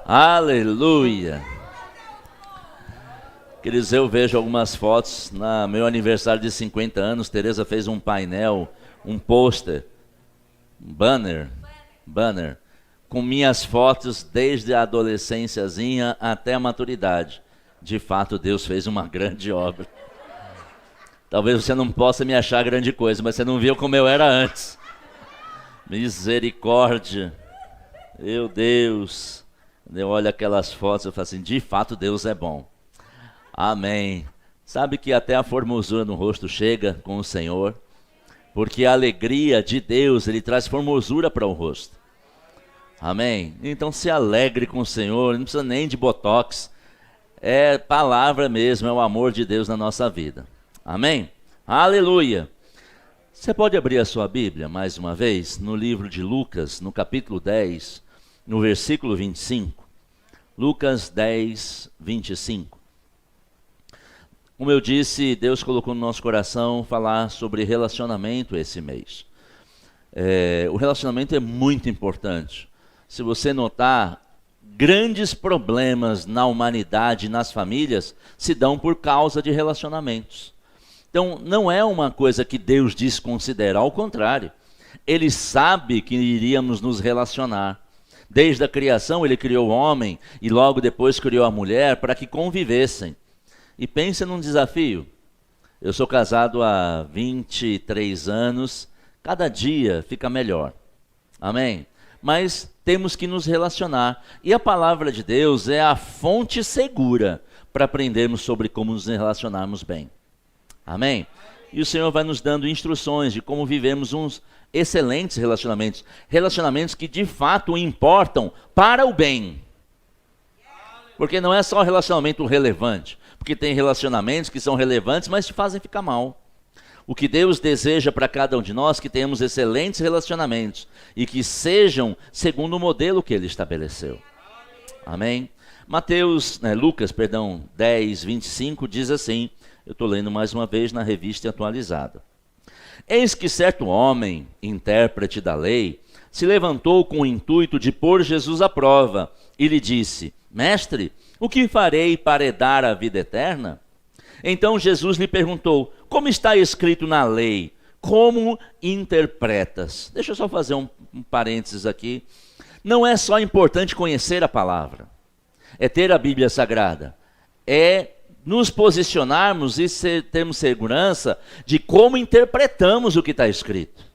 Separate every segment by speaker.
Speaker 1: Aleluia. Queridos, eu vejo algumas fotos. No meu aniversário de 50 anos, Tereza fez um painel, um pôster, um banner, com minhas fotos desde a adolescênciazinha até a maturidade. De fato, Deus fez uma grande obra. Talvez você não possa me achar grande coisa, mas você não viu como eu era antes. Misericórdia. Meu Deus. Eu olho aquelas fotos e falo assim, de fato Deus é bom. Amém. Sabe que até a formosura no rosto chega com o Senhor, porque a alegria de Deus, Ele traz formosura para o rosto. Amém. Então se alegre com o Senhor, não precisa nem de botox. É palavra mesmo, é o amor de Deus na nossa vida. Amém? Aleluia. Você pode abrir a sua Bíblia mais uma vez no livro de Lucas, no capítulo 10, no versículo 25. Lucas 10, 25. Como eu disse, Deus colocou no nosso coração falar sobre relacionamento esse mês. O relacionamento é muito importante. Se você notar, grandes problemas na humanidade, nas famílias, se dão por causa de relacionamentos. Então, não é uma coisa que Deus desconsidera, ao contrário. Ele sabe que iríamos nos relacionar. Desde a criação, Ele criou o homem e logo depois criou a mulher para que convivessem. E pense num desafio. Eu sou casado há 23 anos, cada dia fica melhor. Amém? Mas temos que nos relacionar. E a palavra de Deus é a fonte segura para aprendermos sobre como nos relacionarmos bem. Amém? E o Senhor vai nos dando instruções de como vivemos uns excelentes relacionamentos. Relacionamentos que de fato importam para o bem. Porque não é só relacionamento relevante. Porque tem relacionamentos que são relevantes, mas te fazem ficar mal. O que Deus deseja para cada um de nós, que tenhamos excelentes relacionamentos e que sejam segundo o modelo que Ele estabeleceu. Amém? Lucas 10, 25 diz assim, eu estou lendo mais uma vez na revista atualizada. Eis que certo homem, intérprete da lei, se levantou com o intuito de pôr Jesus à prova e lhe disse, Mestre, o que farei para herdar a vida eterna? Então Jesus lhe perguntou, como está escrito na lei? Como interpretas? Deixa eu só fazer um parênteses aqui. Não é só importante conhecer a palavra, é ter a Bíblia Sagrada, é nos posicionarmos e termos segurança de como interpretamos o que está escrito.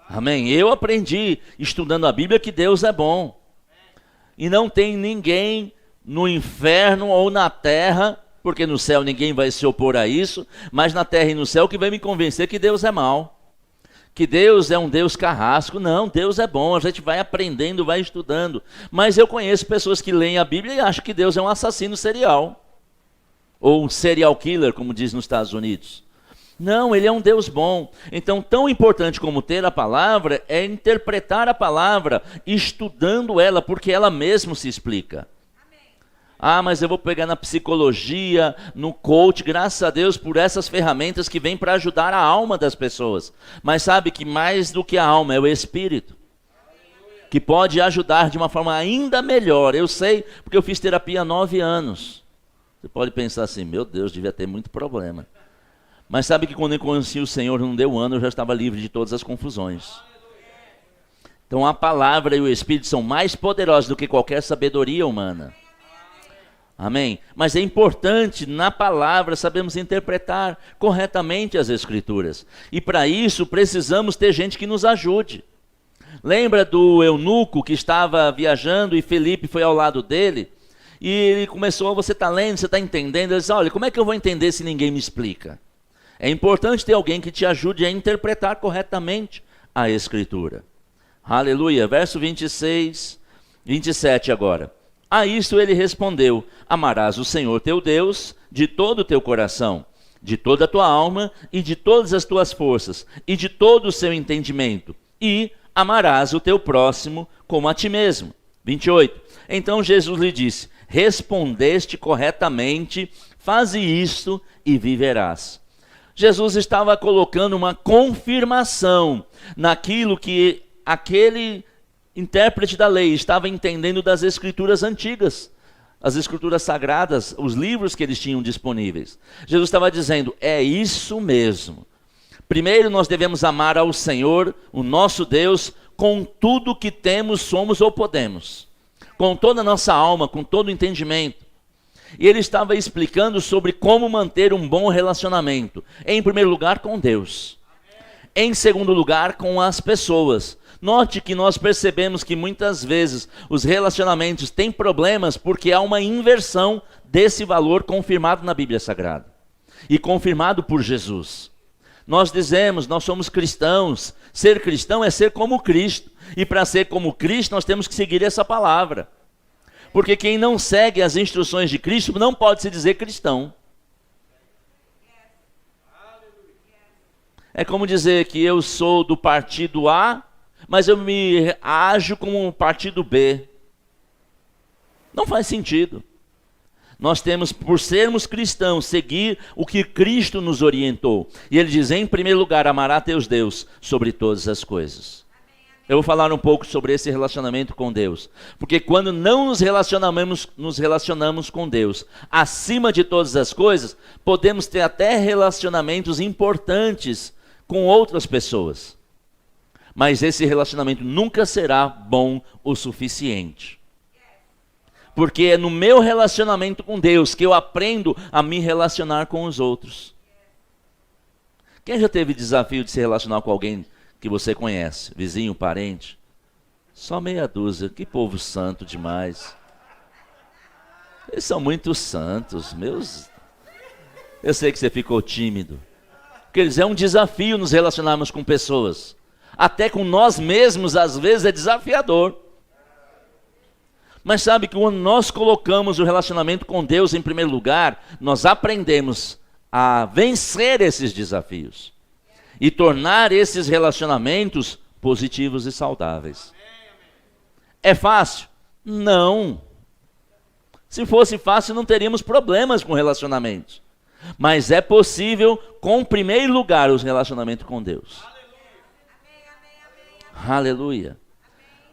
Speaker 1: Amém? Eu aprendi, estudando a Bíblia, que Deus é bom. E não tem ninguém no inferno ou na terra, porque no céu ninguém vai se opor a isso, mas na terra e no céu que vai me convencer que Deus é mau. Que Deus é um Deus carrasco. Não, Deus é bom, a gente vai aprendendo, vai estudando. Mas eu conheço pessoas que leem a Bíblia e acham que Deus é um assassino serial. Ou um serial killer, como diz nos Estados Unidos. Não, Ele é um Deus bom. Então, tão importante como ter a palavra é interpretar a palavra, estudando ela, porque ela mesma se explica. Ah, mas eu vou pegar na psicologia, no coach, graças a Deus por essas ferramentas que vêm para ajudar a alma das pessoas. Mas sabe que mais do que a alma é o espírito, que pode ajudar de uma forma ainda melhor. Eu sei, porque eu fiz terapia há 9 anos. Você pode pensar assim, meu Deus, devia ter muito problema. Mas sabe que quando eu conheci o Senhor, não deu um ano, eu já estava livre de todas as confusões. Então a palavra e o Espírito são mais poderosos do que qualquer sabedoria humana. Amém? Mas é importante, na palavra, sabermos interpretar corretamente as Escrituras. E para isso, precisamos ter gente que nos ajude. Lembra do eunuco que estava viajando e Felipe foi ao lado dele? E ele começou, você está lendo, você está entendendo? Ele disse, olha, como é que eu vou entender se ninguém me explica? É importante ter alguém que te ajude a interpretar corretamente a Escritura. Aleluia. Verso 26, 27 agora. A isso ele respondeu, amarás o Senhor teu Deus de todo o teu coração, de toda a tua alma e de todas as tuas forças e de todo o seu entendimento. E amarás o teu próximo como a ti mesmo. 28. Então Jesus lhe disse, respondeste corretamente, faze isto e viverás. Jesus estava colocando uma confirmação naquilo que aquele intérprete da lei, estava entendendo das escrituras antigas, as escrituras sagradas, os livros que eles tinham disponíveis. Jesus estava dizendo, é isso mesmo. Primeiro nós devemos amar ao Senhor, o nosso Deus, com tudo que temos, somos ou podemos. Com toda a nossa alma, com todo o entendimento. E ele estava explicando sobre como manter um bom relacionamento. Em primeiro lugar, com Deus. Em segundo lugar, com as pessoas. Note que nós percebemos que muitas vezes os relacionamentos têm problemas porque há uma inversão desse valor confirmado na Bíblia Sagrada. E confirmado por Jesus. Nós dizemos, nós somos cristãos. Ser cristão é ser como Cristo. E para ser como Cristo, nós temos que seguir essa palavra. Porque quem não segue as instruções de Cristo não pode se dizer cristão. É como dizer que eu sou do partido A, mas eu me ajo como um partido B. Não faz sentido. Nós temos, por sermos cristãos, seguir o que Cristo nos orientou. E ele diz, em primeiro lugar, amará teus Deus sobre todas as coisas. Eu vou falar um pouco sobre esse relacionamento com Deus. Porque quando não nos relacionamos com Deus, acima de todas as coisas, podemos ter até relacionamentos importantes com outras pessoas. Mas esse relacionamento nunca será bom o suficiente. Porque é no meu relacionamento com Deus que eu aprendo a me relacionar com os outros. Quem já teve desafio de se relacionar com alguém que você conhece? Vizinho, parente? Só meia dúzia. Que povo santo demais. Eles são muito santos. Eu sei que você ficou tímido. Porque é um desafio nos relacionarmos com pessoas. Até com nós mesmos, às vezes, é desafiador. Mas sabe que quando nós colocamos o relacionamento com Deus em primeiro lugar, nós aprendemos a vencer esses desafios. E tornar esses relacionamentos positivos e saudáveis. É fácil? Não. Se fosse fácil, não teríamos problemas com relacionamentos. Mas é possível, com em primeiro lugar, os relacionamentos com Deus. Aleluia.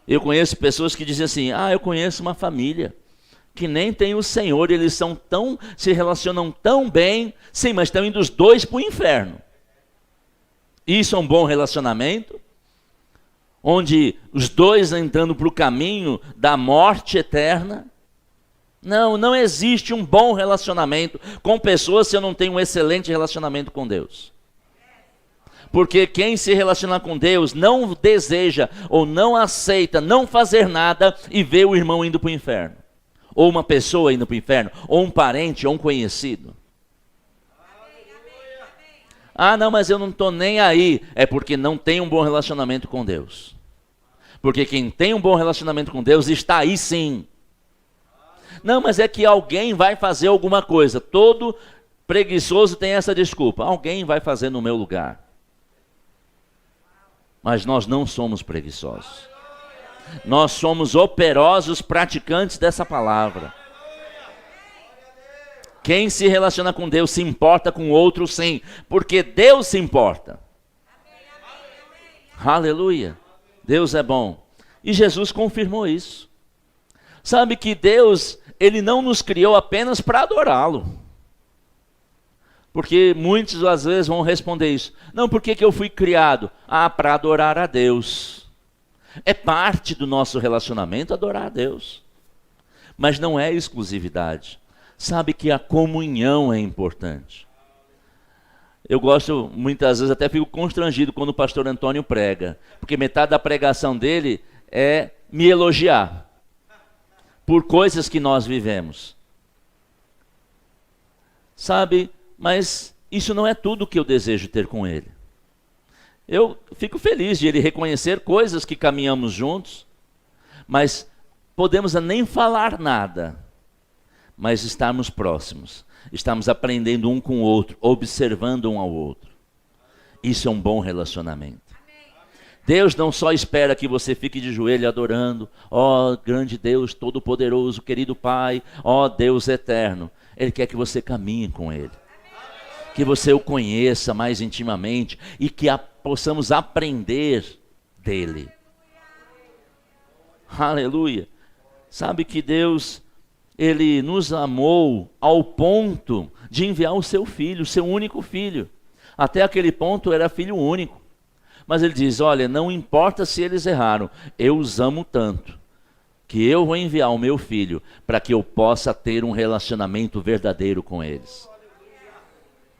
Speaker 1: Eu conheço pessoas que dizem assim, eu conheço uma família que nem tem o Senhor, eles se relacionam tão bem, sim, mas estão indo os dois para o inferno. Isso é um bom relacionamento? Onde os dois entrando para o caminho da morte eterna? Não, não existe um bom relacionamento com pessoas se eu não tenho um excelente relacionamento com Deus. Porque quem se relaciona com Deus não deseja ou não aceita não fazer nada e vê o irmão indo para o inferno. Ou uma pessoa indo para o inferno, ou um parente, ou um conhecido. Não, mas eu não estou nem aí. É porque não tem um bom relacionamento com Deus. Porque quem tem um bom relacionamento com Deus está aí sim. Não, mas é que alguém vai fazer alguma coisa. Todo preguiçoso tem essa desculpa. Alguém vai fazer no meu lugar. Mas nós não somos preguiçosos. Nós somos operosos praticantes dessa palavra. Quem se relaciona com Deus se importa com o outro sim. Porque Deus se importa. Aleluia. Deus é bom. E Jesus confirmou isso. Sabe que Deus, Ele não nos criou apenas para adorá-lo. Porque muitos às vezes vão responder isso. Não, por que eu fui criado? Para adorar a Deus. É parte do nosso relacionamento adorar a Deus. Mas não é exclusividade. Sabe que a comunhão é importante. Eu gosto, muitas vezes, até fico constrangido quando o pastor Antônio prega. Porque metade da pregação dele é me elogiar. Por coisas que nós vivemos. Sabe, mas isso não é tudo que eu desejo ter com ele. Eu fico feliz de ele reconhecer coisas que caminhamos juntos, mas podemos nem falar nada, mas estarmos próximos, estamos aprendendo um com o outro, observando um ao outro. Isso é um bom relacionamento. Deus não só espera que você fique de joelho adorando, grande Deus, todo-poderoso, querido Pai, Deus eterno. Ele quer que você caminhe com Ele. Que você o conheça mais intimamente e que possamos aprender dele. Aleluia. Sabe que Deus, Ele nos amou ao ponto de enviar o seu filho, o seu único filho. Até aquele ponto era filho único. Mas Ele diz, olha, não importa se eles erraram, eu os amo tanto, que eu vou enviar o meu filho para que eu possa ter um relacionamento verdadeiro com eles.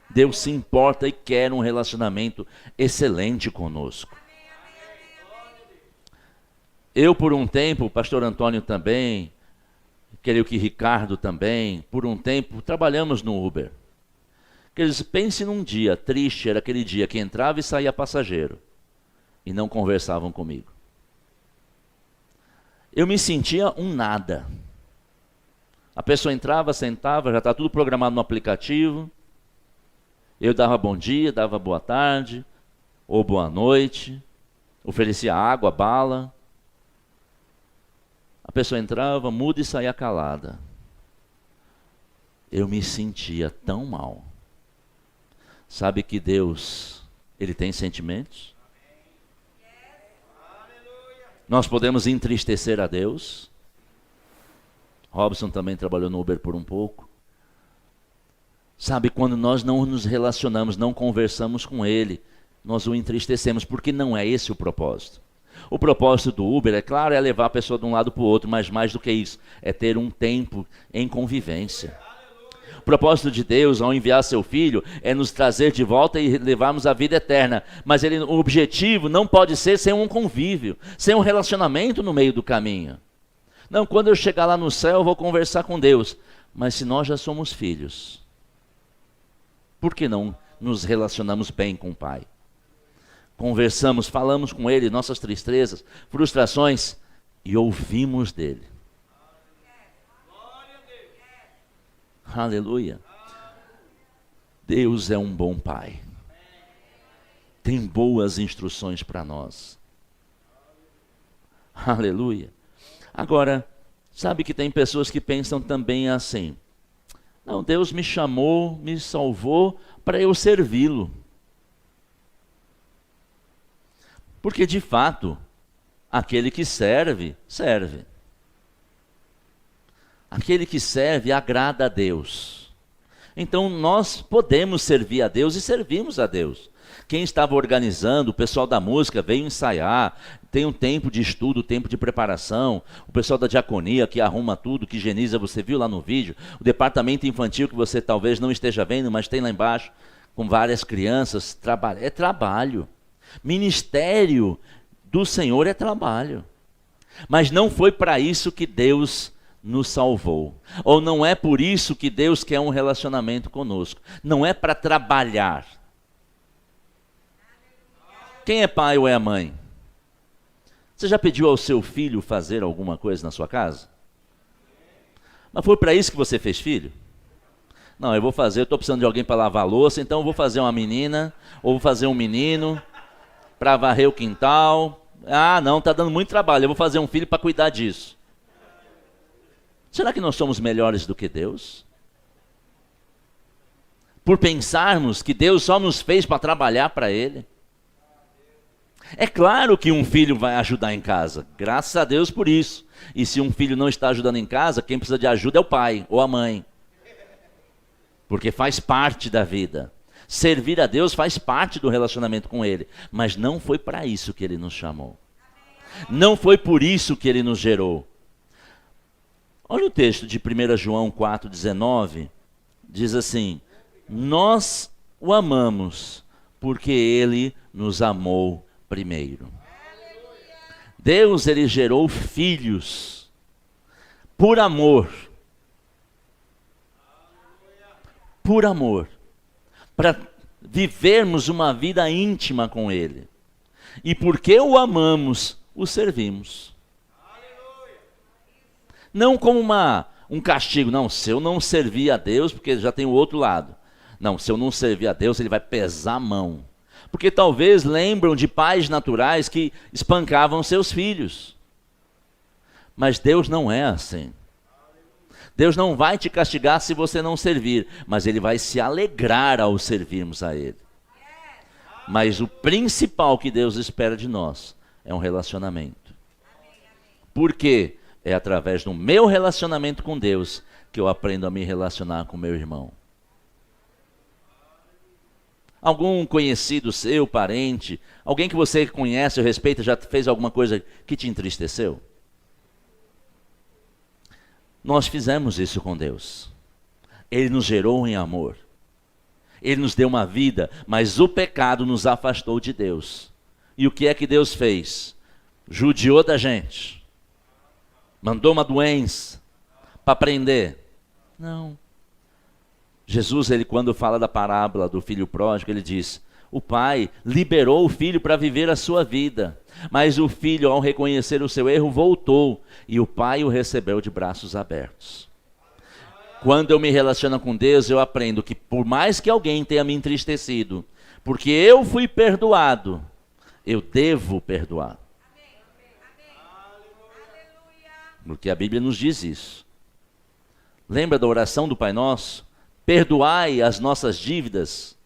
Speaker 1: Deus se importa e quer um relacionamento excelente conosco. Eu por um tempo, o pastor Antônio também, creio que Ricardo também, por um tempo trabalhamos no Uber. Eles pense num dia triste, era aquele dia que entrava e saía passageiro e não conversavam comigo. Eu me sentia um nada. A pessoa entrava, sentava, já está tudo programado no aplicativo. Eu dava bom dia, dava boa tarde, ou boa noite, oferecia água, bala. A pessoa entrava, muda e saía calada. Eu me sentia tão mal. Sabe que Deus, Ele tem sentimentos? Nós podemos entristecer a Deus. Robson também trabalhou no Uber por um pouco. Sabe, quando nós não nos relacionamos, não conversamos com Ele, nós o entristecemos, porque não é esse o propósito. O propósito do Uber, é claro, é levar a pessoa de um lado para o outro, mas mais do que isso, é ter um tempo em convivência. O propósito de Deus, ao enviar seu Filho, é nos trazer de volta e levarmos a vida eterna. Mas o objetivo não pode ser sem um convívio, sem um relacionamento no meio do caminho. Não, quando eu chegar lá no céu, eu vou conversar com Deus. Mas se nós já somos filhos, por que não nos relacionamos bem com o Pai? Conversamos, falamos com Ele, nossas tristezas, frustrações, e ouvimos dEle. Aleluia. Deus é um bom Pai. Tem boas instruções para nós. Aleluia. Agora, sabe que tem pessoas que pensam também assim. Não, Deus me chamou, me salvou para eu servi-lo. Porque de fato, aquele que serve, serve. Aquele que serve agrada a Deus. Então nós podemos servir a Deus e servimos a Deus. Quem estava organizando, o pessoal da música veio ensaiar, tem um tempo de estudo, tempo de preparação. O pessoal da diaconia que arruma tudo, que higieniza, você viu lá no vídeo. O departamento infantil que você talvez não esteja vendo, mas tem lá embaixo, com várias crianças. É trabalho. Ministério do Senhor é trabalho. Mas não foi para isso que Deus nos salvou. Ou não é por isso que Deus quer um relacionamento conosco. Não é para trabalhar. Quem é pai ou é mãe? Você já pediu ao seu filho fazer alguma coisa na sua casa? Mas foi para isso que você fez filho? Não, eu vou fazer, eu estou precisando de alguém para lavar a louça, então eu vou fazer uma menina, ou vou fazer um menino, para varrer o quintal. Ah, não, está dando muito trabalho, eu vou fazer um filho para cuidar disso. Será que nós somos melhores do que Deus? Por pensarmos que Deus só nos fez para trabalhar para Ele? É claro que um filho vai ajudar em casa, graças a Deus por isso. E se um filho não está ajudando em casa, quem precisa de ajuda é o pai ou a mãe. Porque faz parte da vida. Servir a Deus faz parte do relacionamento com Ele. Mas não foi para isso que Ele nos chamou. Não foi por isso que Ele nos gerou. Olha o texto de 1 João 4,19. Diz assim: nós o amamos porque Ele nos amou primeiro. Deus, Ele gerou filhos por amor. Por amor. Para vivermos uma vida íntima com Ele. E porque o amamos, o servimos. Não como um castigo. Não, se eu não servir a Deus, porque já tem o outro lado. Não, se eu não servir a Deus, Ele vai pesar a mão. Porque talvez lembram de pais naturais que espancavam seus filhos. Mas Deus não é assim. Deus não vai te castigar se você não servir, mas Ele vai se alegrar ao servirmos a Ele. Mas o principal que Deus espera de nós é um relacionamento. Por quê? É através do meu relacionamento com Deus que eu aprendo a me relacionar com meu irmão. Algum conhecido seu, parente, alguém que você conhece ou respeita, já fez alguma coisa que te entristeceu? Nós fizemos isso com Deus. Ele nos gerou em amor. Ele nos deu uma vida, mas o pecado nos afastou de Deus. E o que é que Deus fez? Judiou da gente. Mandou uma doença para prender. Não. Jesus, ele quando fala da parábola do filho pródigo, ele diz: o pai liberou o filho para viver a sua vida, mas o filho, ao reconhecer o seu erro, voltou, e o pai o recebeu de braços abertos. Quando eu me relaciono com Deus, eu aprendo que por mais que alguém tenha me entristecido, porque eu fui perdoado, eu devo perdoar. Porque a Bíblia nos diz isso. Lembra da oração do Pai Nosso? Perdoai as nossas dívidas,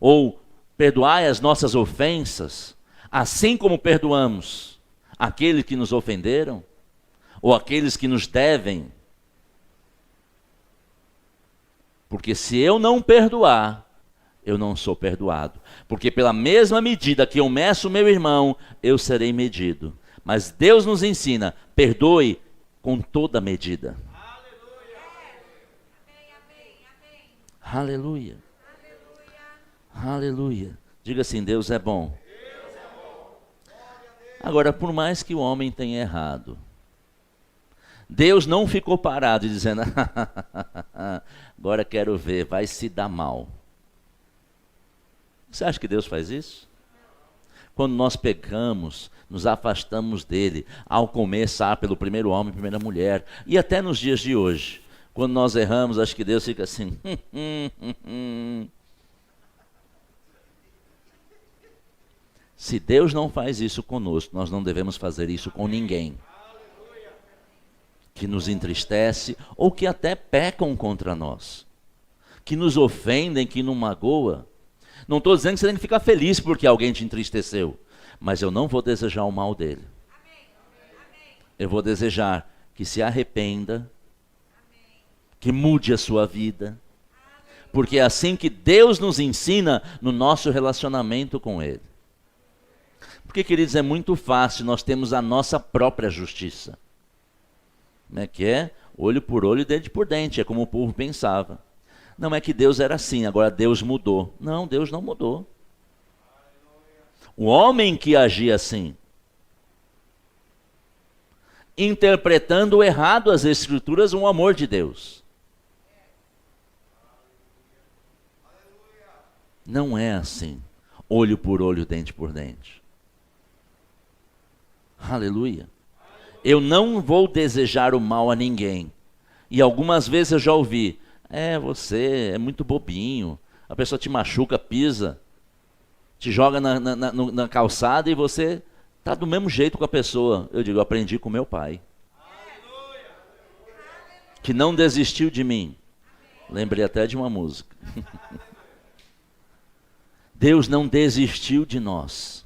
Speaker 1: ou perdoai as nossas ofensas, assim como perdoamos aqueles que nos ofenderam, ou aqueles que nos devem. Porque se eu não perdoar, eu não sou perdoado. Porque pela mesma medida que eu meço o meu irmão, eu serei medido. Mas Deus nos ensina, perdoe com toda medida. Aleluia. Aleluia. Diga assim, Deus é bom. Agora, por mais que o homem tenha errado, Deus não ficou parado dizendo, agora quero ver, vai se dar mal. Você acha que Deus faz isso? Quando nós pecamos, nos afastamos dele, ao começar pelo primeiro homem e primeira mulher, e até nos dias de hoje. Quando nós erramos, acho que Deus fica assim. Se Deus não faz isso conosco, nós não devemos fazer isso com ninguém. Que nos entristece ou que até pecam contra nós. Que nos ofendem, que nos magoa. Não estou dizendo que você tem que ficar feliz porque alguém te entristeceu. Mas eu não vou desejar o mal dele. Eu vou desejar que se arrependa, que mude a sua vida, porque é assim que Deus nos ensina no nosso relacionamento com Ele. Porque, queridos, é muito fácil, nós temos a nossa própria justiça, né? Que é olho por olho e dente por dente, é como o povo pensava. Não é que Deus era assim, agora Deus mudou. Não, Deus não mudou. O homem que agia assim, interpretando errado as Escrituras, o amor de Deus. Não é assim, olho por olho, dente por dente. Aleluia. Eu não vou desejar o mal a ninguém. E algumas vezes eu já ouvi, você é muito bobinho, a pessoa te machuca, pisa, te joga na calçada e você está do mesmo jeito com a pessoa. Eu digo, eu aprendi com meu pai, que não desistiu de mim. Lembrei até de uma música. Deus não desistiu de nós.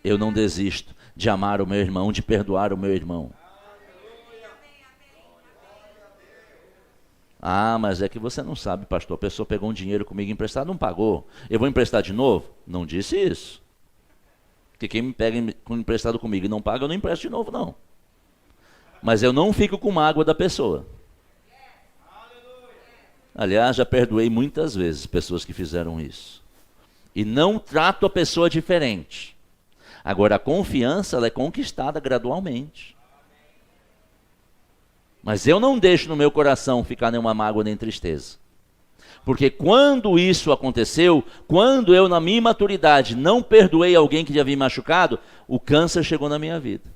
Speaker 1: Eu não desisto de amar o meu irmão, de perdoar o meu irmão. Mas é que você não sabe, pastor. A pessoa pegou um dinheiro comigo emprestado, não pagou. Eu vou emprestar de novo? Não disse isso. Porque quem me pega emprestado comigo e não paga, eu não empresto de novo, não. Mas eu não fico com mágoa da pessoa. Aliás, já perdoei muitas vezes pessoas que fizeram isso. E não trato a pessoa diferente. Agora, a confiança ela é conquistada gradualmente. Mas eu não deixo no meu coração ficar nenhuma mágoa nem tristeza. Porque quando isso aconteceu, quando eu na minha imaturidade não perdoei alguém que já havia me machucado, o câncer chegou na minha vida.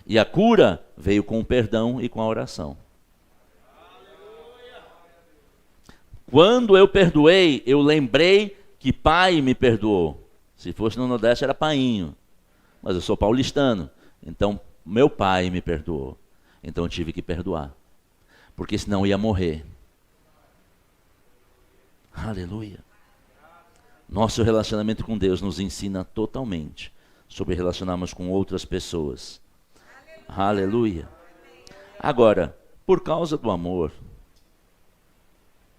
Speaker 1: E a cura veio com o perdão e com a oração. Quando eu perdoei, eu lembrei que pai me perdoou. Se fosse no Nordeste era painho. Mas eu sou paulistano. Então, meu pai me perdoou. Então eu tive que perdoar. Porque senão eu ia morrer. Aleluia. Nosso relacionamento com Deus nos ensina totalmente sobre relacionarmos com outras pessoas. Aleluia. Agora, por causa do amor,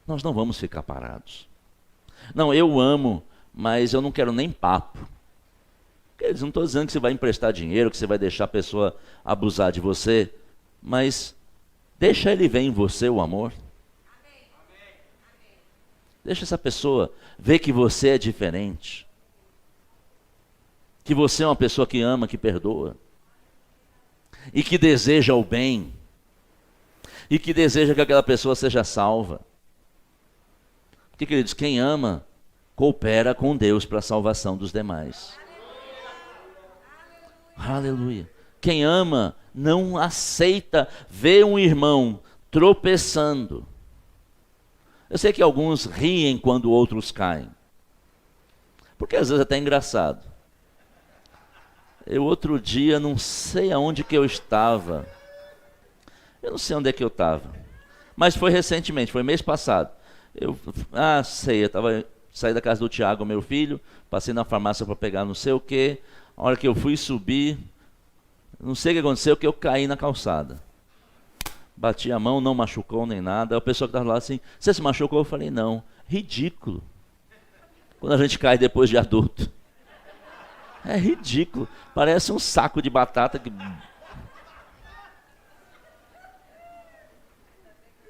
Speaker 1: nós não vamos ficar parados. Não, eu amo, mas eu não quero nem papo. Eles não estou dizendo que você vai emprestar dinheiro, que você vai deixar a pessoa abusar de você, mas deixa ele ver em você o amor. Deixa essa pessoa ver que você é diferente. Que você é uma pessoa que ama, que perdoa. E que deseja o bem. E que deseja que aquela pessoa seja salva. Porque, queridos, quem ama, coopera com Deus para a salvação dos demais. Aleluia. Quem ama, não aceita ver um irmão tropeçando. Eu sei que alguns riem quando outros caem. Porque às vezes é até engraçado. Eu outro dia, não sei aonde que eu estava. Eu não sei onde é que eu estava. Mas foi recentemente, foi mês passado. Eu saí da casa do Tiago, meu filho, passei na farmácia para pegar não sei o quê. A hora que eu fui subir, não sei o que aconteceu, que eu caí na calçada. Bati a mão, não machucou nem nada. A pessoa que estava lá assim, você se machucou? Eu falei, não. Ridículo. Quando a gente cai depois de adulto. É ridículo. Parece um saco de batata que...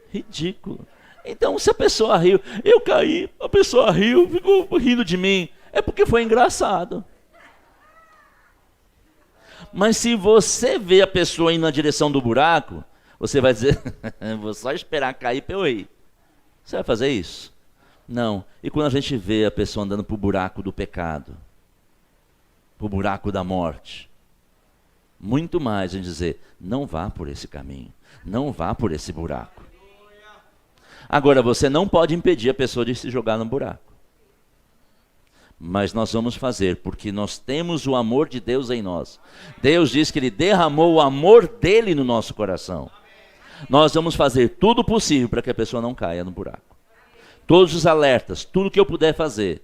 Speaker 1: Ridículo. Então, se a pessoa riu, eu caí, a pessoa riu, ficou rindo de mim, é porque foi engraçado. Mas se você vê a pessoa indo na direção do buraco, você vai dizer, vou só esperar cair para eu ir. Você vai fazer isso? Não. E quando a gente vê a pessoa andando para o buraco do pecado, para o buraco da morte, muito mais a gente dizer, não vá por esse caminho, não vá por esse buraco. Agora, você não pode impedir a pessoa de se jogar no buraco. Mas nós vamos fazer, porque nós temos o amor de Deus em nós. Deus diz que Ele derramou o amor dEle no nosso coração. Nós vamos fazer tudo possível para que a pessoa não caia no buraco. Todos os alertas, tudo que eu puder fazer,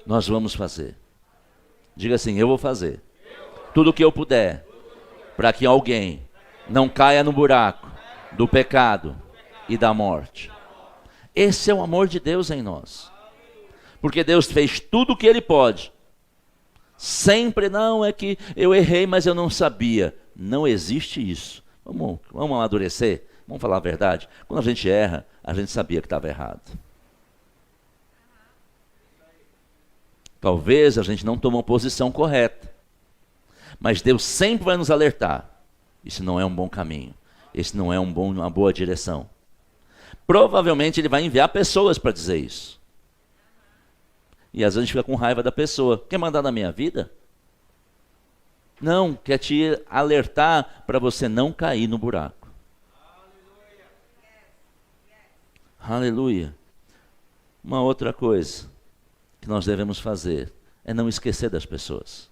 Speaker 1: nós vamos fazer. Diga assim, eu vou fazer. Tudo que eu puder, para que alguém não caia no buraco do pecado e da morte. Esse é o amor de Deus em nós. Porque Deus fez tudo o que Ele pode. Sempre, não, é que eu errei, mas eu não sabia. Não existe isso. Vamos amadurecer? Vamos falar a verdade? Quando a gente erra, a gente sabia que estava errado. Talvez a gente não tomou a posição correta. Mas Deus sempre vai nos alertar. Isso não é um bom caminho. Isso não é uma boa direção. Provavelmente Ele vai enviar pessoas para dizer isso. E às vezes a gente fica com raiva da pessoa. Quer mandar na minha vida? Não, quer te alertar para você não cair no buraco. Aleluia. Uma outra coisa que nós devemos fazer é não esquecer das pessoas.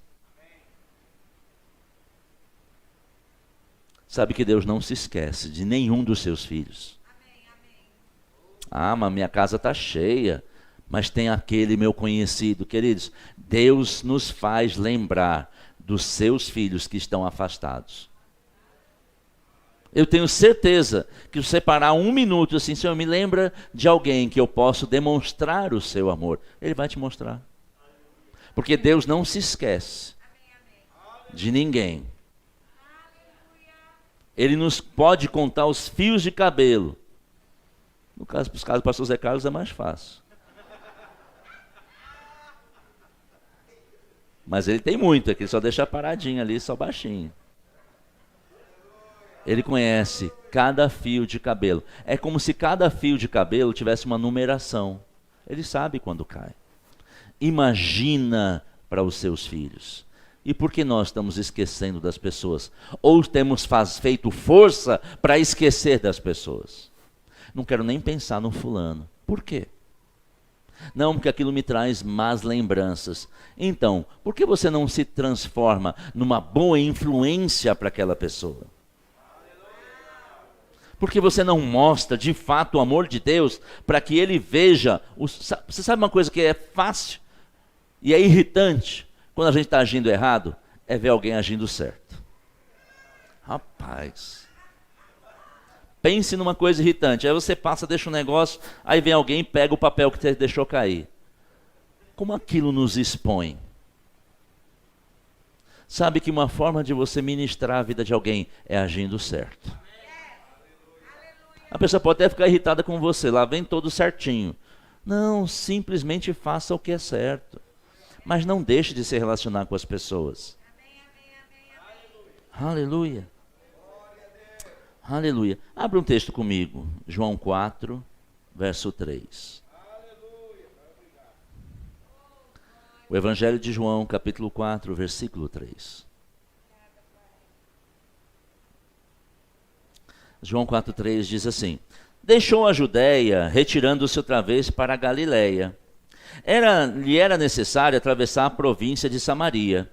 Speaker 1: Sabe que Deus não se esquece de nenhum dos seus filhos. Ah, mas minha casa está cheia, mas tem aquele meu conhecido. Queridos, Deus nos faz lembrar dos seus filhos que estão afastados. Eu tenho certeza que se separar um minuto assim, Senhor, me lembra de alguém que eu posso demonstrar o seu amor. Ele vai te mostrar. Porque Deus não se esquece de ninguém. Ele nos pode contar os fios de cabelo. No caso do pastor Zé Carlos é mais fácil. Mas ele tem muito, é que ele só deixa paradinho ali, só baixinho. Ele conhece cada fio de cabelo. É como se cada fio de cabelo tivesse uma numeração. Ele sabe quando cai. Imagina para os seus filhos. E por que nós estamos esquecendo das pessoas? Ou temos feito força para esquecer das pessoas? Não quero nem pensar no fulano. Por quê? Não, porque aquilo me traz más lembranças. Então, por que você não se transforma numa boa influência para aquela pessoa? Porque você não mostra de fato o amor de Deus para que ele veja. Você sabe uma coisa que é fácil e é irritante? quando a gente está agindo errado, é ver alguém agindo certo. Rapaz, pense numa coisa irritante. Aí você passa, deixa um negócio, aí vem alguém e pega o papel que você deixou cair. Como aquilo nos expõe? Sabe que uma forma de você ministrar a vida de alguém é agindo certo. A pessoa pode até ficar irritada com você, lá vem todo certinho. Não, simplesmente faça o que é certo. Mas não deixe de se relacionar com as pessoas. Aleluia. Aleluia. Abra um texto comigo. João 4, verso 3. O Evangelho de João, capítulo 4, versículo 3. João 4,3 diz assim: deixou a Judéia, retirando-se outra vez para a Galiléia. Lhe era necessário atravessar a província de Samaria.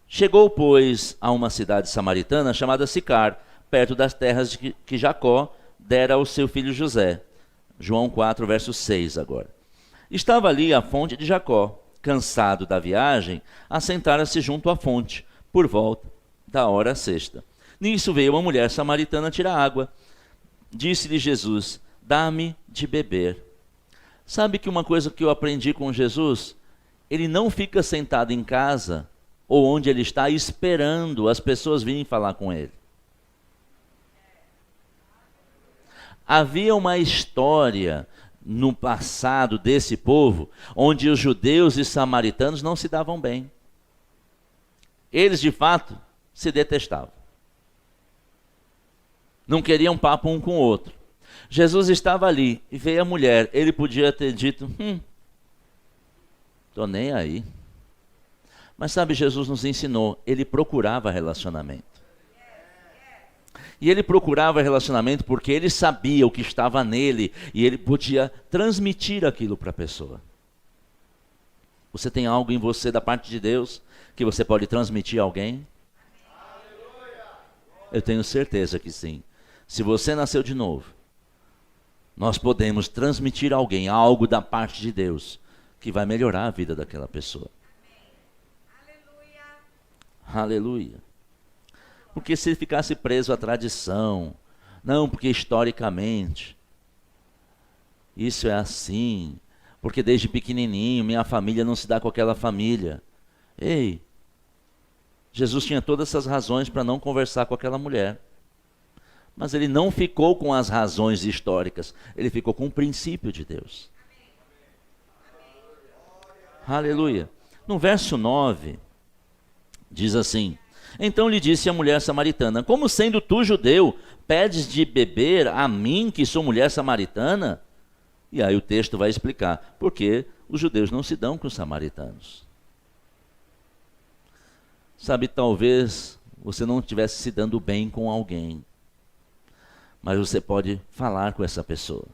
Speaker 1: Chegou, pois, a uma cidade samaritana chamada Sicar, perto das terras que Jacó dera ao seu filho José. João 4, verso 6 agora. Estava ali a fonte de Jacó. Cansado da viagem, assentara-se junto à fonte, por volta da hora sexta. Nisso veio uma mulher samaritana tirar água. Disse-lhe Jesus: dá-me de beber. Sabe que uma coisa que eu aprendi com Jesus? Ele não fica sentado em casa, ou onde ele está, esperando as pessoas virem falar com ele. Havia uma história no passado desse povo, onde os judeus e samaritanos não se davam bem. Eles, de fato, se detestavam. Não queriam papo um com o outro. Jesus estava ali e veio a mulher. Ele podia ter dito, tô nem aí. Mas sabe, Jesus nos ensinou, ele procurava relacionamento. E ele procurava relacionamento porque ele sabia o que estava nele e ele podia transmitir aquilo para a pessoa. Você tem algo em você da parte de Deus que você pode transmitir a alguém? Eu tenho certeza que sim. Se você nasceu de novo, nós podemos transmitir a alguém algo da parte de Deus que vai melhorar a vida daquela pessoa. Aleluia. Porque se ele ficasse preso à tradição, não, porque historicamente, isso é assim, porque desde pequenininho minha família não se dá com aquela família. Ei, Jesus tinha todas essas razões para não conversar com aquela mulher. Mas ele não ficou com as razões históricas, ele ficou com o princípio de Deus. Aleluia. No verso 9, diz assim: então lhe disse a mulher samaritana: como sendo tu judeu, pedes de beber a mim, que sou mulher samaritana? E aí o texto vai explicar, porque os judeus não se dão com os samaritanos. Sabe, talvez você não estivesse se dando bem com alguém, mas você pode falar com essa pessoa.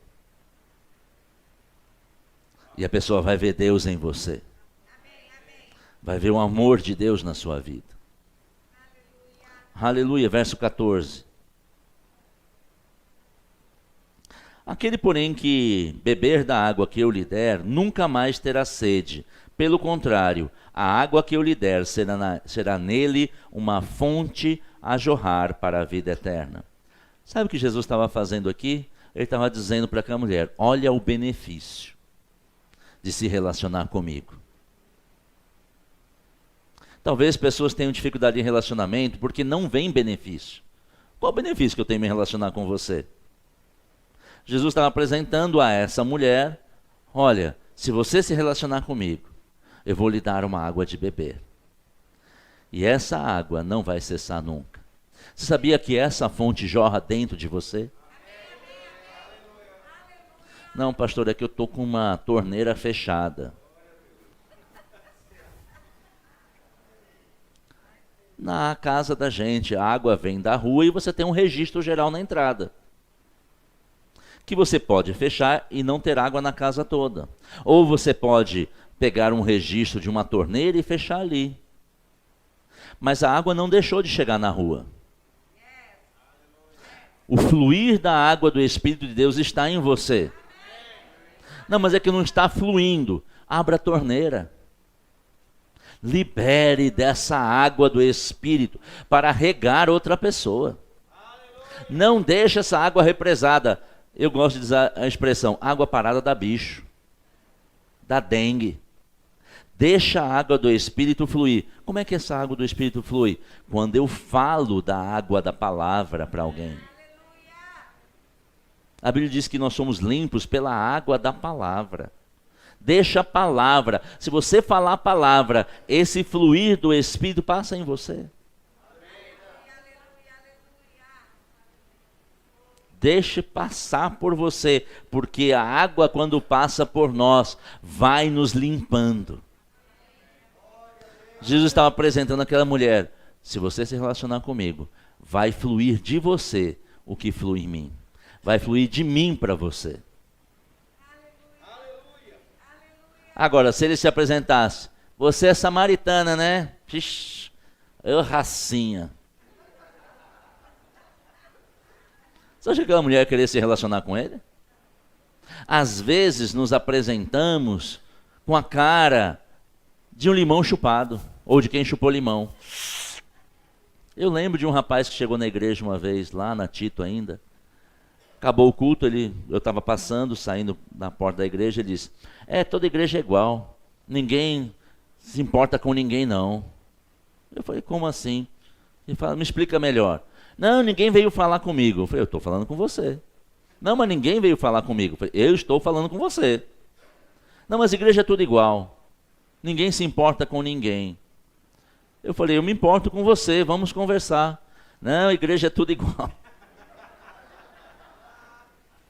Speaker 1: E a pessoa vai ver Deus em você. Vai ver o amor de Deus na sua vida. Aleluia, verso 14. Aquele, porém, que beber da água que eu lhe der, nunca mais terá sede. Pelo contrário, a água que eu lhe der será nele uma fonte a jorrar para a vida eterna. Sabe o que Jesus estava fazendo aqui? Ele estava dizendo para aquela mulher: olha o benefício de se relacionar comigo. Talvez pessoas tenham dificuldade em relacionamento porque não vem benefício. Qual o benefício que eu tenho em me relacionar com você? Jesus estava apresentando a essa mulher: olha, se você se relacionar comigo, eu vou lhe dar uma água de beber. E essa água não vai cessar nunca. Você sabia que essa fonte jorra dentro de você? Não, pastor, é que eu estou com uma torneira fechada. Na casa da gente, a água vem da rua e você tem um registro geral na entrada, que você pode fechar e não ter água na casa toda. Ou você pode pegar um registro de uma torneira e fechar ali. Mas a água não deixou de chegar na rua. O fluir da água do Espírito de Deus está em você. Não, mas é que não está fluindo. Abra a torneira. Libere dessa água do Espírito para regar outra pessoa. Não deixe essa água represada. Eu gosto de usar a expressão, água parada dá bicho, dá dengue. Deixa a água do Espírito fluir. Como é que essa água do Espírito flui? Quando eu falo da água da palavra para alguém. A Bíblia diz que nós somos limpos pela água da palavra. Deixa a palavra. Se você falar a palavra, esse fluir do Espírito passa em você. Deixe passar por você, porque a água, quando passa por nós, vai nos limpando. Jesus estava apresentando aquela mulher: se você se relacionar comigo, vai fluir de você o que flui em mim. Vai fluir de mim para você. Agora, se ele se apresentasse: você é samaritana, né? Ixi, eu racinha. Você acha que aquela mulher ia querer se relacionar com ele? Às vezes nos apresentamos com a cara de um limão chupado, ou de quem chupou limão. Eu lembro de um rapaz que chegou na igreja uma vez, lá na Tito ainda. Acabou o culto, eu estava passando, saindo da porta da igreja, ele disse: toda igreja é igual, ninguém se importa com ninguém não. Eu falei: como assim? Ele fala: me explica melhor. Não, ninguém veio falar comigo. Eu falei: eu estou falando com você. Não, mas ninguém veio falar comigo. Eu falei: eu estou falando com você. Não, mas a igreja é tudo igual, ninguém se importa com ninguém. Eu falei: eu me importo com você, vamos conversar. Não, a igreja é tudo igual.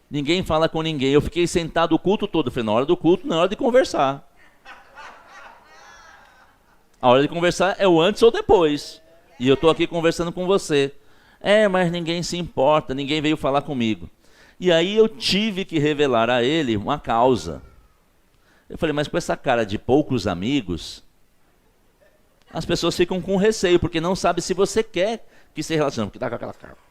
Speaker 1: Ninguém fala com ninguém. Eu fiquei sentado o culto todo. Eu falei: na hora do culto, não é hora de conversar. A hora de conversar é o antes ou depois. E eu estou aqui conversando com você. Mas ninguém se importa, ninguém veio falar comigo. E aí eu tive que revelar a ele uma causa. Eu falei: mas com essa cara de poucos amigos, as pessoas ficam com receio, porque não sabem se você quer que se relacione, porque está com aquela cara.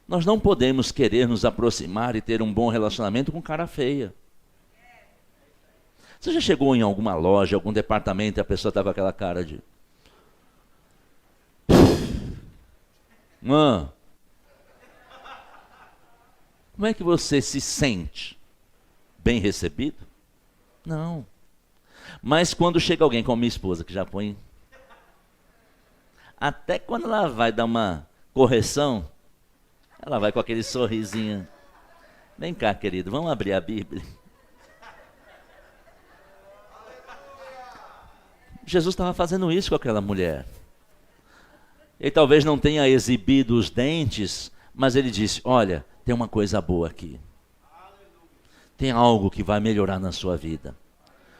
Speaker 1: Nós não podemos querer nos aproximar e ter um bom relacionamento com cara feia. Você já chegou em alguma loja, algum departamento, e a pessoa está com aquela cara de... Como é que você se sente? Bem recebido? Não. Mas quando chega alguém como minha esposa, que já põe... Até quando ela vai dar uma correção, ela vai com aquele sorrisinho. Vem cá, querido, vamos abrir a Bíblia. Jesus estava fazendo isso com aquela mulher. Ele talvez não tenha exibido os dentes, mas ele disse: olha, tem uma coisa boa aqui. Tem algo que vai melhorar na sua vida,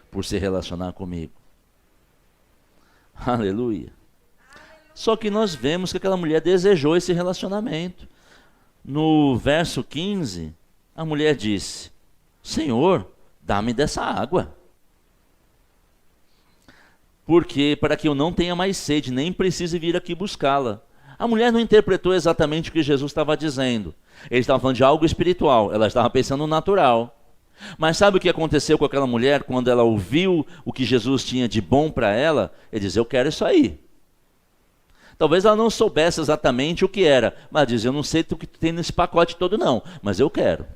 Speaker 1: por se relacionar comigo. Aleluia. Só que nós vemos que aquela mulher desejou esse relacionamento. No verso 15, a mulher disse: Senhor, dá-me dessa água. Porque para que eu não tenha mais sede, nem precise vir aqui buscá-la. A mulher não interpretou exatamente o que Jesus estava dizendo. Ele estava falando de algo espiritual, ela estava pensando no natural. Mas sabe o que aconteceu com aquela mulher quando ela ouviu o que Jesus tinha de bom para ela? Ele diz: eu quero isso aí. Talvez ela não soubesse exatamente o que era, mas diz: eu não sei o que tem nesse pacote todo não, mas eu quero.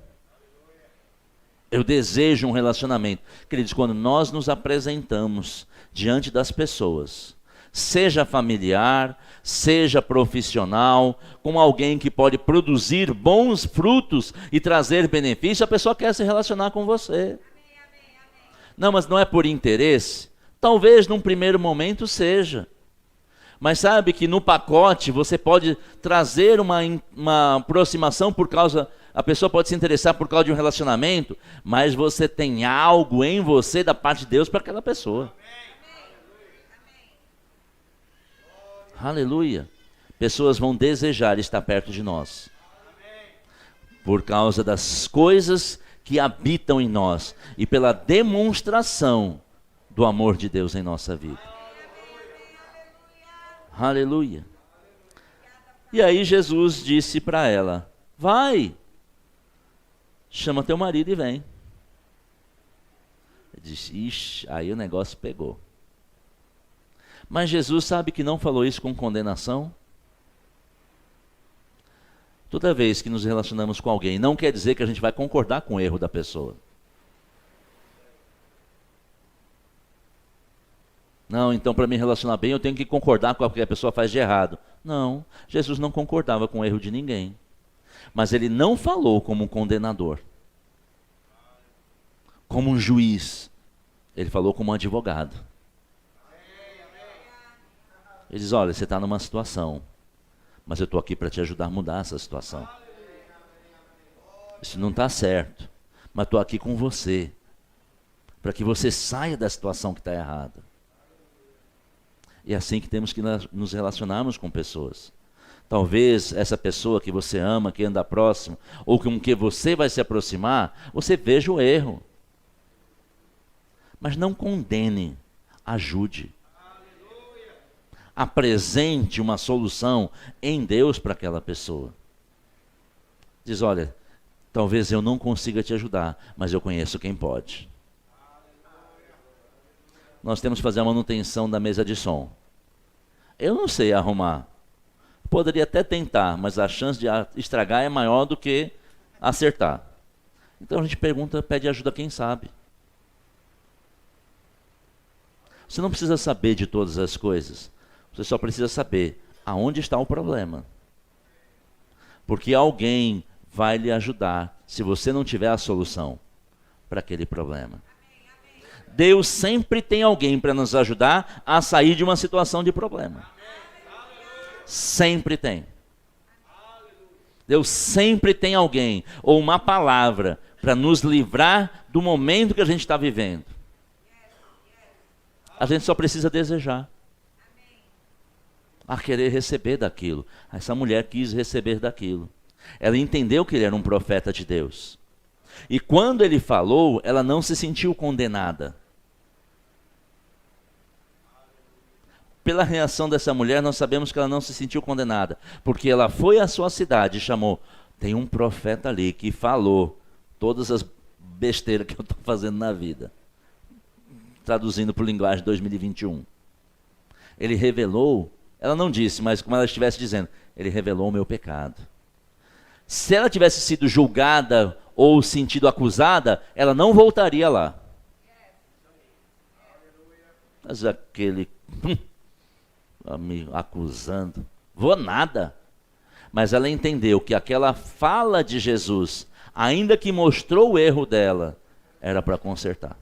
Speaker 1: Eu desejo um relacionamento. Queridos, quando nós nos apresentamos diante das pessoas, seja familiar, seja profissional, com alguém que pode produzir bons frutos e trazer benefício, a pessoa quer se relacionar com você. Não, mas não é por interesse? Talvez num primeiro momento seja. Mas sabe que no pacote você pode trazer uma aproximação por causa... A pessoa pode se interessar por causa de um relacionamento, mas você tem algo em você da parte de Deus para aquela pessoa. Aleluia. Pessoas vão desejar estar perto de nós por causa das coisas que habitam em nós e pela demonstração do amor de Deus em nossa vida. Aleluia. E aí Jesus disse para ela: vai, chama teu marido e vem. Ele disse, ixi, aí o negócio pegou. Mas Jesus sabe que não falou isso com condenação? Toda vez que nos relacionamos com alguém, não quer dizer que a gente vai concordar com o erro da pessoa. Não, então para me relacionar bem eu tenho que concordar com o que a pessoa faz de errado. Não, Jesus não concordava com o erro de ninguém. Mas ele não falou como um condenador, como um juiz. Ele falou como um advogado. Ele diz, olha, você está numa situação, mas eu estou aqui para te ajudar a mudar essa situação. Isso não está certo, mas estou aqui com você, para que você saia da situação que está errada. E é assim que temos que nos relacionarmos com pessoas. Talvez essa pessoa que você ama, que anda próximo, ou com que você vai se aproximar, você veja o erro. Mas não condene, ajude. Apresente uma solução em Deus para aquela pessoa. Diz, olha, talvez eu não consiga te ajudar, mas eu conheço quem pode. Nós temos que fazer a manutenção da mesa de som. Eu não sei arrumar. Poderia até tentar, mas a chance de estragar é maior do que acertar. Então a gente pede ajuda a quem sabe. Você não precisa saber de todas as coisas. Você só precisa saber aonde está o problema. Porque alguém vai lhe ajudar se você não tiver a solução para aquele problema. Deus sempre tem alguém para nos ajudar a sair de uma situação de problema. Sempre tem. Deus sempre tem alguém ou uma palavra para nos livrar do momento que a gente está vivendo. A gente só precisa desejar. A querer receber daquilo. Essa mulher quis receber daquilo. Ela entendeu que ele era um profeta de Deus. E quando ele falou, ela não se sentiu condenada. Pela reação dessa mulher, nós sabemos que ela não se sentiu condenada. Porque ela foi à sua cidade e chamou. Tem um profeta ali que falou todas as besteiras que eu estou fazendo na vida. Traduzindo para o linguagem 2021. Ele revelou, ela não disse, mas como ela estivesse dizendo, ele revelou o meu pecado. Se ela tivesse sido julgada ou sentido acusada, ela não voltaria lá. Mas aquele me acusando, vou nada. Mas ela entendeu que aquela fala de Jesus, ainda que mostrou o erro dela, era para consertar.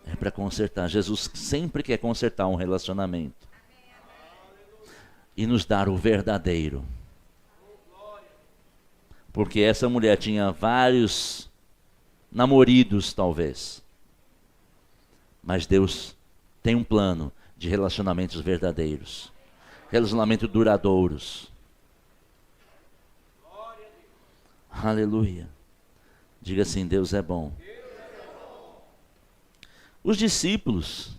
Speaker 1: É para consertar. Jesus sempre quer consertar um relacionamento. E nos dar o verdadeiro. Porque essa mulher tinha vários namoridos, talvez. Mas Deus tem um plano de relacionamentos verdadeiros. Relacionamentos duradouros. Aleluia. Diga assim, Deus é bom. Os discípulos,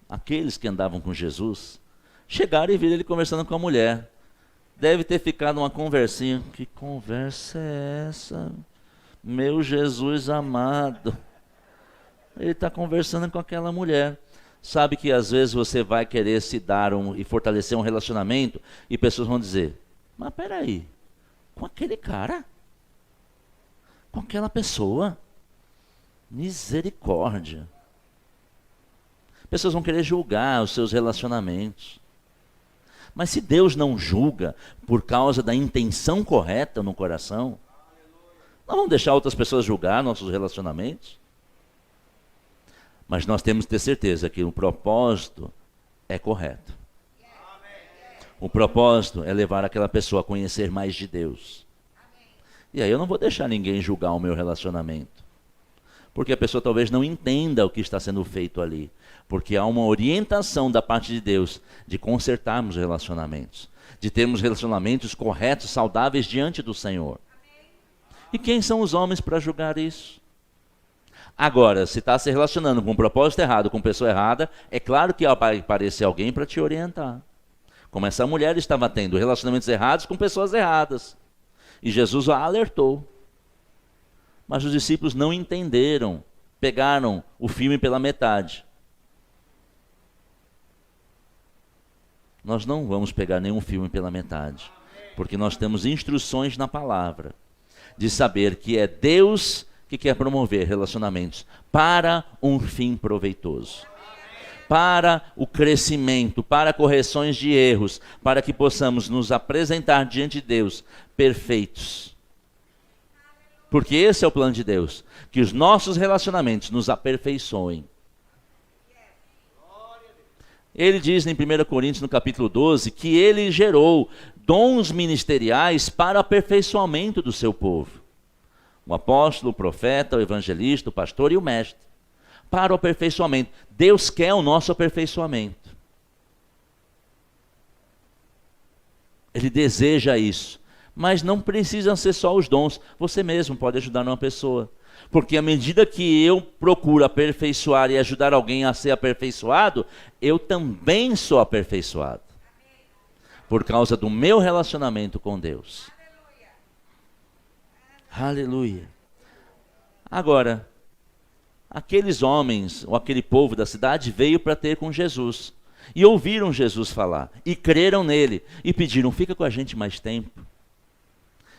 Speaker 1: aqueles que andavam com Jesus, chegaram e viram ele conversando com a mulher. Deve ter ficado uma conversinha. Que conversa é essa? Meu Jesus amado. Ele está conversando com aquela mulher. Sabe que às vezes você vai querer se dar e fortalecer um relacionamento e pessoas vão dizer, mas peraí, com aquele cara? Com aquela pessoa? Misericórdia. Pessoas vão querer julgar os seus relacionamentos. Mas se Deus não julga por causa da intenção correta no coração, nós vamos deixar outras pessoas julgar nossos relacionamentos? Mas nós temos que ter certeza que o propósito é correto. O propósito é levar aquela pessoa a conhecer mais de Deus. E aí eu não vou deixar ninguém julgar o meu relacionamento. Porque a pessoa talvez não entenda o que está sendo feito ali. Porque há uma orientação da parte de Deus de consertarmos relacionamentos. De termos relacionamentos corretos, saudáveis diante do Senhor. E quem são os homens para julgar isso? Agora, se está se relacionando com um propósito errado, com pessoa errada, é claro que vai aparecer alguém para te orientar. Como essa mulher estava tendo relacionamentos errados com pessoas erradas. E Jesus a alertou. Mas os discípulos não entenderam, pegaram o filme pela metade. Nós não vamos pegar nenhum filme pela metade, porque nós temos instruções na palavra de saber que é Deus que quer promover relacionamentos para um fim proveitoso, para o crescimento, para correções de erros, para que possamos nos apresentar diante de Deus perfeitos. Porque esse é o plano de Deus, que os nossos relacionamentos nos aperfeiçoem. Ele diz em 1 Coríntios, no capítulo 12, que ele gerou dons ministeriais para o aperfeiçoamento do seu povo. O apóstolo, o profeta, o evangelista, o pastor e o mestre. Para o aperfeiçoamento. Deus quer o nosso aperfeiçoamento. Ele deseja isso. Mas não precisam ser só os dons. Você mesmo pode ajudar uma pessoa. Porque à medida que eu procuro aperfeiçoar e ajudar alguém a ser aperfeiçoado, eu também sou aperfeiçoado. Por causa do meu relacionamento com Deus. Aleluia. Agora, aqueles homens, ou aquele povo da cidade, veio para ter com Jesus. E ouviram Jesus falar. E creram nele. E pediram, fica com a gente mais tempo.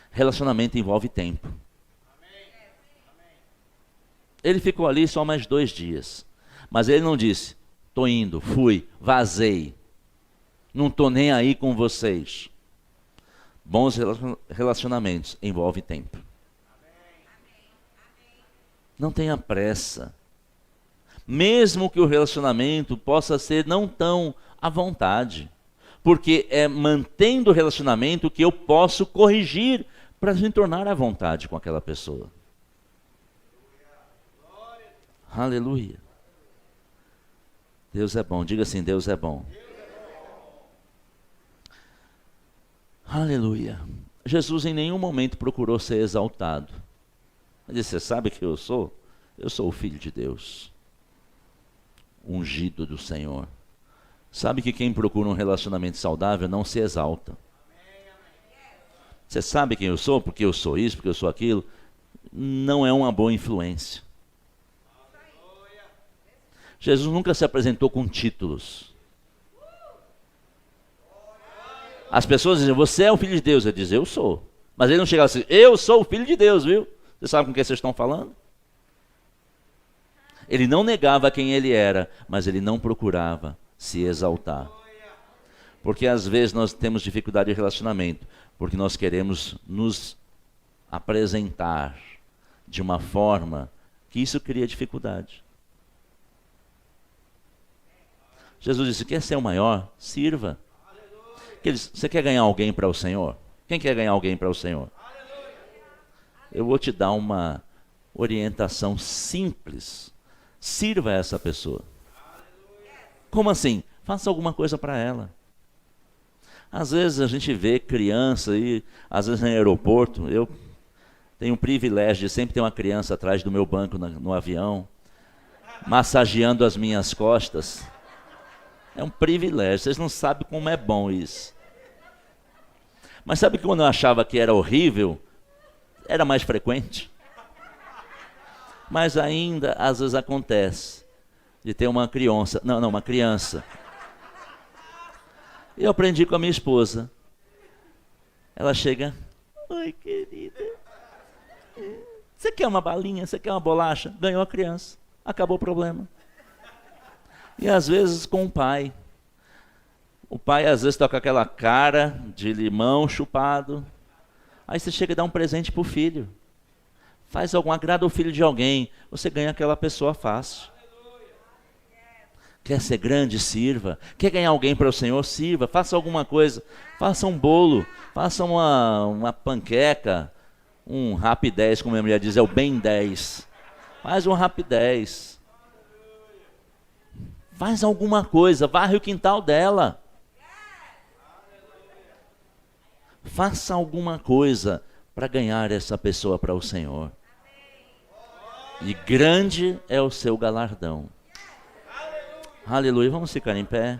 Speaker 1: Relacionamento envolve tempo. Ele ficou ali só mais 2 dias. Mas ele não disse, estou indo, fui, vazei. Não estou nem aí com vocês. Bons relacionamentos envolvem tempo. Não tenha pressa. Mesmo que o relacionamento possa ser não tão à vontade. Porque é mantendo o relacionamento que eu posso corrigir para me tornar à vontade com aquela pessoa. Aleluia. Deus é bom. Diga assim, Deus é bom. Aleluia. Jesus em nenhum momento procurou ser exaltado. Ele disse, você sabe que eu sou? Eu sou o Filho de Deus. Ungido do Senhor. Sabe que quem procura um relacionamento saudável não se exalta. Você sabe quem eu sou? Porque eu sou isso, porque eu sou aquilo. Não é uma boa influência. Jesus nunca se apresentou com títulos. As pessoas dizem, você é o Filho de Deus. Ele diz, eu sou. Mas ele não chegava assim, eu sou o Filho de Deus, viu? Você sabe com quem vocês estão falando? Ele não negava quem ele era, mas ele não procurava se exaltar. Porque às vezes nós temos dificuldade de relacionamento, porque nós queremos nos apresentar de uma forma que isso cria dificuldade. Jesus disse, quer ser o maior? Sirva. Você quer ganhar alguém para o Senhor? Quem quer ganhar alguém para o Senhor? Eu vou te dar uma orientação simples. Sirva essa pessoa. Como assim? Faça alguma coisa para ela. Às vezes a gente vê criança aí, às vezes no aeroporto, eu tenho o privilégio de sempre ter uma criança atrás do meu banco no avião, massageando as minhas costas. É um privilégio, vocês não sabem como é bom isso. Mas sabe que quando eu achava que era horrível, era mais frequente? Mas ainda, às vezes acontece, de ter uma criança. Uma criança. Eu aprendi com a minha esposa. Ela chega, oi querida, você quer uma balinha, você quer uma bolacha? Ganhou a criança, acabou o problema. E às vezes com o pai. O pai às vezes está com aquela cara de limão chupado. Aí você chega e dá um presente para o filho. Faz algum agrado ao filho de alguém. Você ganha aquela pessoa fácil. Quer ser grande? Sirva. Quer ganhar alguém para o Senhor? Sirva. Faça alguma coisa. Faça um bolo. Faça uma panqueca. Um Rap 10, como a minha mulher diz, é o bem 10. Faz um Rap 10. Faz alguma coisa, varre o quintal dela. Faça alguma coisa para ganhar essa pessoa para o Senhor. E grande é o seu galardão. Aleluia, vamos ficar em pé.